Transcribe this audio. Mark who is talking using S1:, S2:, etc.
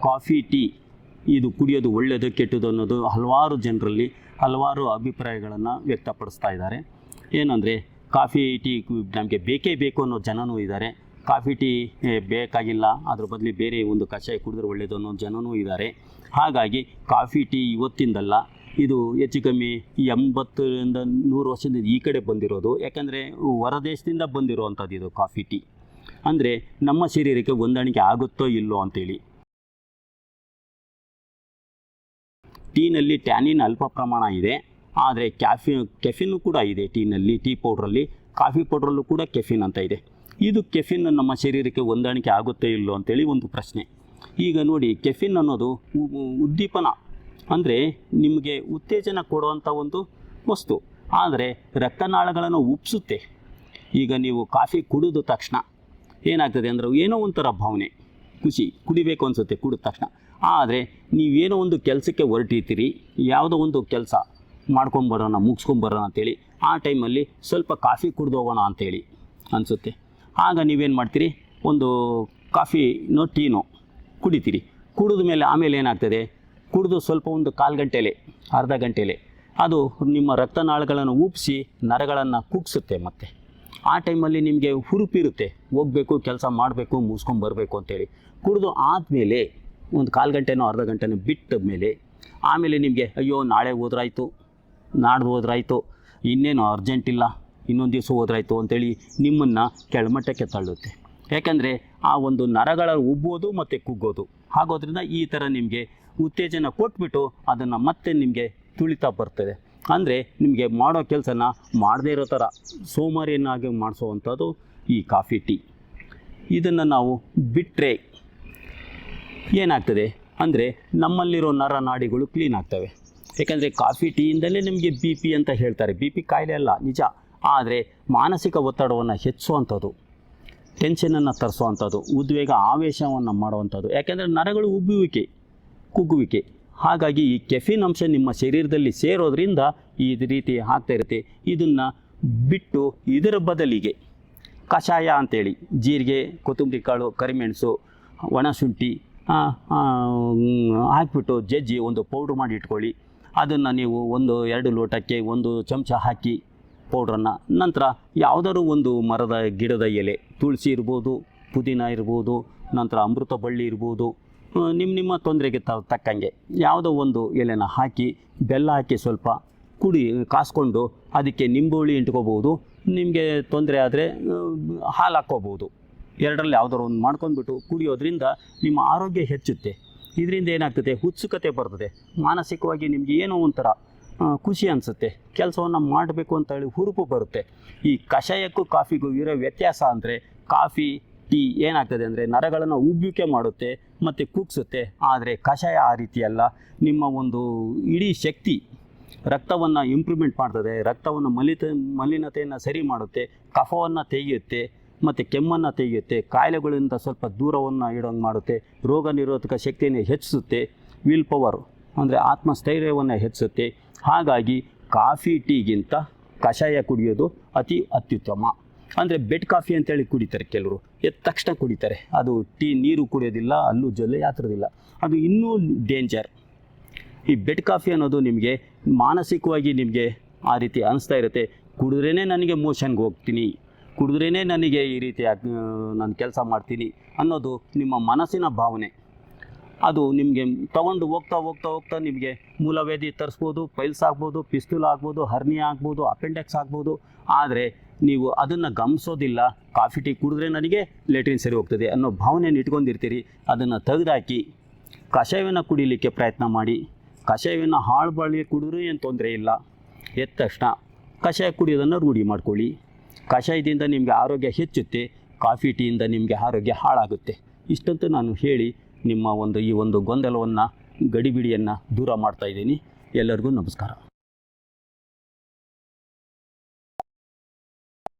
S1: Coffee tea ಇದು ಕುಡಿಯೋದು ಒಳ್ಳೆಯದು ಕೆಟ್ಟದ್ದು ಅನ್ನೋದು ಹಲವಾರು ಜನರಲ್ಲಿ ಹಲವಾರು ಅಭಿಪ್ರಾಯಗಳನ್ನು ವ್ಯಕ್ತಪಡಿಸ್ತಾ ಇದ್ದಾರೆ. ಏನಂದರೆ ಕಾಫಿ ಟೀ ನಮಗೆ ಬೇಕೇ ಬೇಕು ಅನ್ನೋ ಜನನೂ ಇದ್ದಾರೆ. ಕಾಫಿ ಟೀ ಬೇಕಾಗಿಲ್ಲ, ಅದ್ರ ಬದಲು ಬೇರೆ ಒಂದು ಕಷಾಯ ಕುಡಿದ್ರೆ ಒಳ್ಳೆಯದು ಅನ್ನೋ ಜನನೂ ಇದ್ದಾರೆ. ಹಾಗಾಗಿ ಕಾಫಿ ಟೀ ಇವತ್ತಿಂದಲ್ಲ, ಇದು ಹೆಚ್ಚು ಕಮ್ಮಿ 80ರಿಂದ 100 ವರ್ಷದಿಂದ ಈ ಕಡೆ ಬಂದಿರೋದು. ಯಾಕಂದರೆ ಹೊರದೇಶದಿಂದ ಬಂದಿರೋವಂಥದ್ದು ಇದು ಕಾಫಿ ಟೀ. ಅಂದರೆ ನಮ್ಮ ಶರೀರಕ್ಕೆ ಹೊಂದಾಣಿಕೆ ಆಗುತ್ತೋ ಇಲ್ಲೋ ಅಂತೇಳಿ. ಟೀನಲ್ಲಿ ಟ್ಯಾನಿನ್ ಅಲ್ಪ ಪ್ರಮಾಣ ಇದೆ, ಆದರೆ ಕೆಫಿನ್ನು ಕೂಡ ಇದೆ ಟೀನಲ್ಲಿ. ಟೀ ಪೌಡ್ರಲ್ಲಿ, ಕಾಫಿ ಪೌಡ್ರಲ್ಲೂ ಕೂಡ ಕೆಫಿನ್ ಅಂತ ಇದೆ. ಇದು ಕೆಫಿನ್ ನಮ್ಮ ಶರೀರಕ್ಕೆ ಹೊಂದಾಣಿಕೆ ಆಗುತ್ತೋ ಇಲ್ಲೋ ಅಂತೇಳಿ ಒಂದು ಪ್ರಶ್ನೆ. ಈಗ ನೋಡಿ, ಕೆಫಿನ್ ಅನ್ನೋದು ಉದ್ದೀಪನ, ಅಂದರೆ ನಿಮಗೆ ಉತ್ತೇಜನ ಕೊಡುವಂಥ ಒಂದು ವಸ್ತು, ಆದರೆ ರಕ್ತನಾಳಗಳನ್ನು ಉಪ್ಪಿಸುತ್ತೆ. ಈಗ ನೀವು ಕಾಫಿ ಕುಡಿದ ತಕ್ಷಣ ಏನಾಗ್ತದೆ ಅಂದರೆ ಏನೋ ಒಂಥರ ಭಾವನೆ, ಖುಷಿ, ಕುಡಿಬೇಕು ಅನಿಸುತ್ತೆ ಕುಡಿದ ತಕ್ಷಣ. ಆದರೆ ನೀವೇನೋ ಒಂದು ಕೆಲಸಕ್ಕೆ ಹೊರಟಿರ್ತೀರಿ, ಯಾವುದೋ ಒಂದು ಕೆಲಸ ಮಾಡ್ಕೊಂಬರೋಣ, ಮುಗಿಸ್ಕೊಂಬರೋಣ ಅಂತೇಳಿ ಆ ಟೈಮಲ್ಲಿ ಸ್ವಲ್ಪ ಕಾಫಿ ಕುಡ್ದು ಹೋಗೋಣ ಅಂತೇಳಿ ಅನಿಸುತ್ತೆ. ಆಗ ನೀವೇನು ಮಾಡ್ತೀರಿ, ಒಂದು ಕಾಫಿನೋ ಟೀನೋ ಕುಡಿತೀರಿ. ಕುಡಿದ ಮೇಲೆ ಆಮೇಲೆ ಏನಾಗ್ತದೆ, ಕುಡಿದು ಸ್ವಲ್ಪ ಒಂದು ಕಾಲು ಗಂಟೆಲೆ ಅರ್ಧ ಗಂಟೆಲೆ ಅದು ನಿಮ್ಮ ರಕ್ತನಾಳಗಳನ್ನು ಉಪ್ಪಿಸಿ ನರಗಳನ್ನು ಕುಗ್ಸುತ್ತೆ. ಮತ್ತು ಆ ಟೈಮಲ್ಲಿ ನಿಮಗೆ ಹುರುಪಿರುತ್ತೆ, ಹೋಗಬೇಕು, ಕೆಲಸ ಮಾಡಬೇಕು, ಮುಗಿಸ್ಕೊಂಬರ್ಬೇಕು ಅಂತೇಳಿ. ಕುಡಿದು ಆದಮೇಲೆ ಒಂದು ಕಾಲು ಗಂಟೆನೋ ಅರ್ಧ ಗಂಟೆನೋ ಬಿಟ್ಟ ಮೇಲೆ ಆಮೇಲೆ ನಿಮಗೆ ಅಯ್ಯೋ ನಾಳೆ ಹೋದ್ರಾಯ್ತು, ನಾಡ್ದು ಹೋದ್ರಾಯ್ತು, ಇನ್ನೇನು ಅರ್ಜೆಂಟಿಲ್ಲ, ಇನ್ನೊಂದು ದಿವಸ ಹೋದ್ರಾಯ್ತು ಅಂತೇಳಿ ನಿಮ್ಮನ್ನು ಕೆಳಮಟ್ಟಕ್ಕೆ ತಳ್ಳುತ್ತೆ. ಯಾಕಂದರೆ ಆ ಒಂದು ನರಗಳ ಉಬ್ಬೋದು ಮತ್ತು ಕುಗ್ಗೋದು ಆಗೋದ್ರಿಂದ ಈ ಥರ ನಿಮಗೆ ಉತ್ತೇಜನ ಕೊಟ್ಬಿಟ್ಟು ಅದನ್ನು ಮತ್ತೆ ನಿಮಗೆ ತುಳಿತಾ ಬರ್ತದೆ. ಅಂದರೆ ನಿಮಗೆ ಮಾಡೋ ಕೆಲಸನ ಮಾಡದೇ ಇರೋ ಥರ ಸೋಮಾರಿಯನ್ನಾಗಿ ಮಾಡಿಸೋವಂಥದ್ದು ಈ ಕಾಫಿ ಟೀ. ಇದನ್ನು ನಾವು ಬಿಟ್ಟರೆ ಏನಾಗ್ತದೆ ಅಂದರೆ ನಮ್ಮಲ್ಲಿರೋ ನರನಾಡಿಗಳು ಕ್ಲೀನ್ ಆಗ್ತವೆ. ಯಾಕಂದರೆ ಕಾಫಿ ಟೀಯಿಂದಲೇ ನಿಮಗೆ ಬಿ ಪಿ ಅಂತ ಹೇಳ್ತಾರೆ. ಬಿ ಪಿ ಕಾಯಿಲೆ ಅಲ್ಲ ನಿಜ, ಆದರೆ ಮಾನಸಿಕ ಒತ್ತಡವನ್ನು ಹೆಚ್ಚುವಂಥದ್ದು, ಟೆನ್ಷನನ್ನು ತರಿಸುವಂಥದ್ದು, ಉದ್ವೇಗ ಆವೇಶವನ್ನು ಮಾಡುವಂಥದ್ದು. ಯಾಕೆಂದರೆ ನರಗಳು ಉಬ್ಬುವಿಕೆ, ಕುಗ್ಗುವಿಕೆ. ಹಾಗಾಗಿ ಈ ಕೆಫಿನ್ ಅಂಶ ನಿಮ್ಮ ಶರೀರದಲ್ಲಿ ಸೇರೋದ್ರಿಂದ ಈ ರೀತಿ ಆಗ್ತಾ ಇರುತ್ತೆ. ಇದನ್ನು ಬಿಟ್ಟು ಇದರ ಬದಲಿಗೆ ಕಷಾಯ ಅಂಥೇಳಿ ಜೀರಿಗೆ, ಕೊತ್ತಂಬರಿ ಕಾಳು, ಕರಿಮೆಣಸು, ಒಣಶುಂಠಿ ಹಾಕಿಬಿಟ್ಟು ಜಜ್ಜಿ ಒಂದು ಪೌಡ್ರ್ ಮಾಡಿ ಇಟ್ಕೊಳ್ಳಿ. ಅದನ್ನು ನೀವು 1-2 ಲೋಟಕ್ಕೆ 1 ಚಮಚ ಹಾಕಿ ಪೌಡ್ರನ್ನು, ನಂತರ ಯಾವುದಾದ್ರು ಒಂದು ಮರದ ಗಿಡದ ಎಲೆ, ತುಳಸಿ ಇರ್ಬೋದು, ಪುದೀನ ಇರ್ಬೋದು, ನಂತರ ಅಮೃತ ಬಳ್ಳಿ ಇರ್ಬೋದು, ನಿಮ್ಮ ತೊಂದರೆಗೆ ತಕ್ಕಂಗೆ ಯಾವುದೋ ಒಂದು ಎಲೆನ ಹಾಕಿ ಬೆಲ್ಲ ಹಾಕಿ ಸ್ವಲ್ಪ ಕಾಸ್ಕೊಂಡು ಅದಕ್ಕೆ ನಿಂಬುಳಿ ಇಂಟ್ಕೋಬೋದು. ನಿಮಗೆ ತೊಂದರೆ ಆದರೆ ಹಾಲು ಹಾಕ್ಕೋಬೋದು. ಎರಡರಲ್ಲಿ ಯಾವುದಾದ್ರು ಒಂದು ಮಾಡ್ಕೊಂಡ್ಬಿಟ್ಟು ಕುಡಿಯೋದ್ರಿಂದ ನಿಮ್ಮ ಆರೋಗ್ಯ ಹೆಚ್ಚುತ್ತೆ. ಇದರಿಂದ ಏನಾಗ್ತದೆ, ಉತ್ಸುಕತೆ ಬರ್ತದೆ, ಮಾನಸಿಕವಾಗಿ ನಿಮಗೆ ಏನೋ ಒಂಥರ ಖುಷಿ ಅನಿಸುತ್ತೆ, ಕೆಲಸವನ್ನು ಮಾಡಬೇಕು ಅಂತ ಹೇಳಿ ಹುರುಪು ಬರುತ್ತೆ. ಈ ಕಷಾಯಕ್ಕೂ ಕಾಫಿಗೂ ಇರೋ ವ್ಯತ್ಯಾಸ ಅಂದರೆ ಕಾಫಿ ಟೀ ಏನಾಗ್ತದೆ ಅಂದರೆ ನರಗಳನ್ನು ಉಬ್ಬುವಿಕೆ ಮಾಡುತ್ತೆ ಮತ್ತು ಕುಗ್ಸುತ್ತೆ. ಆದರೆ ಕಷಾಯ ಆ ರೀತಿಯಲ್ಲ. ನಿಮ್ಮ ಒಂದು ಇಡೀ ಶಕ್ತಿ, ರಕ್ತವನ್ನು ಇಂಪ್ರೂವ್ಮೆಂಟ್ ಮಾಡ್ತದೆ, ರಕ್ತವನ್ನು ಮಲಿನತೆಯನ್ನು ಸರಿ ಮಾಡುತ್ತೆ, ಕಫವನ್ನು ತೆಗೆಯುತ್ತೆ ಮತ್ತು ಕೆಮ್ಮನ್ನು ತೆಗೆಯುತ್ತೆ, ಕಾಯಿಲೆಗಳಿಂದ ಸ್ವಲ್ಪ ದೂರವನ್ನು ಇಡೋಂಗೆ ಮಾಡುತ್ತೆ, ರೋಗ ನಿರೋಧಕ ಶಕ್ತಿಯನ್ನು ಹೆಚ್ಚಿಸುತ್ತೆ, ವಿಲ್ ಪವರ್ ಅಂದರೆ ಆತ್ಮಸ್ಥೈರ್ಯವನ್ನು ಹೆಚ್ಚಿಸುತ್ತೆ. ಹಾಗಾಗಿ ಕಾಫಿ ಟೀಗಿಂತ ಕಷಾಯ ಕುಡಿಯೋದು ಅತಿ ಅತ್ಯುತ್ತಮ. ಅಂದರೆ ಬೆಡ್ ಕಾಫಿ ಅಂತೇಳಿ ಕುಡಿತಾರೆ ಕೆಲವರು, ಎದ್ದ ತಕ್ಷಣ ಕುಡಿತಾರೆ. ಅದು ಟೀ ನೀರು ಕುಡಿಯೋದಿಲ್ಲ, ಅಲ್ಲೂ ಜೊಲ್ಲೆ ಯಾತ್ರದಿಲ್ಲ, ಅದು ಇನ್ನೂ ಡೇಂಜರ್. ಈ ಬೆಡ್ ಕಾಫಿ ಅನ್ನೋದು ನಿಮಗೆ ಮಾನಸಿಕವಾಗಿ ನಿಮಗೆ ಆ ರೀತಿ ಅನಿಸ್ತಾ ಇರುತ್ತೆ, ಕುಡಿದ್ರೇ ನನಗೆ ಮೋಷನ್ಗೆ ಹೋಗ್ತೀನಿ, ಕುಡಿದ್ರೇ ನನಗೆ ಈ ರೀತಿ ನಾನು ಕೆಲಸ ಮಾಡ್ತೀನಿ ಅನ್ನೋದು ನಿಮ್ಮ ಮನಸ್ಸಿನ ಭಾವನೆ. ಅದು ನಿಮಗೆ ತೊಗೊಂಡು ಹೋಗ್ತಾ ನಿಮಗೆ ಮೂಲವೇದಿ ತರಿಸ್ಬೋದು, ಪೈಲ್ಸ್ ಆಗ್ಬೋದು, ಪಿಸ್ತೂಲ್ ಆಗ್ಬೋದು, ಹರ್ನಿಯಾ ಆಗ್ಬೋದು, ಅಪೆಂಡೆಕ್ಸ್ ಆಗ್ಬೋದು. ಆದರೆ ನೀವು ಅದನ್ನು ಗಮನಿಸೋದಿಲ್ಲ. ಕಾಫಿ ಟೀ ಕುಡಿದ್ರೆ ನನಗೆ ಲೆಟ್ರಿನ್ ಸರಿ ಹೋಗ್ತದೆ ಅನ್ನೋ ಭಾವನೆಯನ್ನು ಇಟ್ಕೊಂಡಿರ್ತೀರಿ. ಅದನ್ನು ತೆಗೆದಾಕಿ ಕಷಾಯವನ್ನು ಕುಡಿಲಿಕ್ಕೆ ಪ್ರಯತ್ನ ಮಾಡಿ. ಕಷಾಯವನ್ನು ಹಾಳು ಬಾಳಿಗೆ ಕುಡಿದ್ರೂ ಏನು ತೊಂದರೆ ಇಲ್ಲ. ಎದ್ದ ತಕ್ಷಣ ಕಷಾಯ ಕುಡಿಯೋದನ್ನು ರೂಢಿ ಮಾಡ್ಕೊಳ್ಳಿ. ಕಷಾಯದಿಂದ ನಿಮಗೆ ಆರೋಗ್ಯ ಹೆಚ್ಚುತ್ತೆ, ಕಾಫಿ ಟೀಯಿಂದ ನಿಮಗೆ ಆರೋಗ್ಯ ಹಾಳಾಗುತ್ತೆ. ಇಷ್ಟಂತೂ ನಾನು ಹೇಳಿ ನಿಮ್ಮ ಈ ಒಂದು ಗೊಂದಲವನ್ನು, ಗಡಿಬಿಡಿಯನ್ನು ದೂರ ಮಾಡ್ತಾಯಿದ್ದೀನಿ. ಎಲ್ಲರಿಗೂ ನಮಸ್ಕಾರ.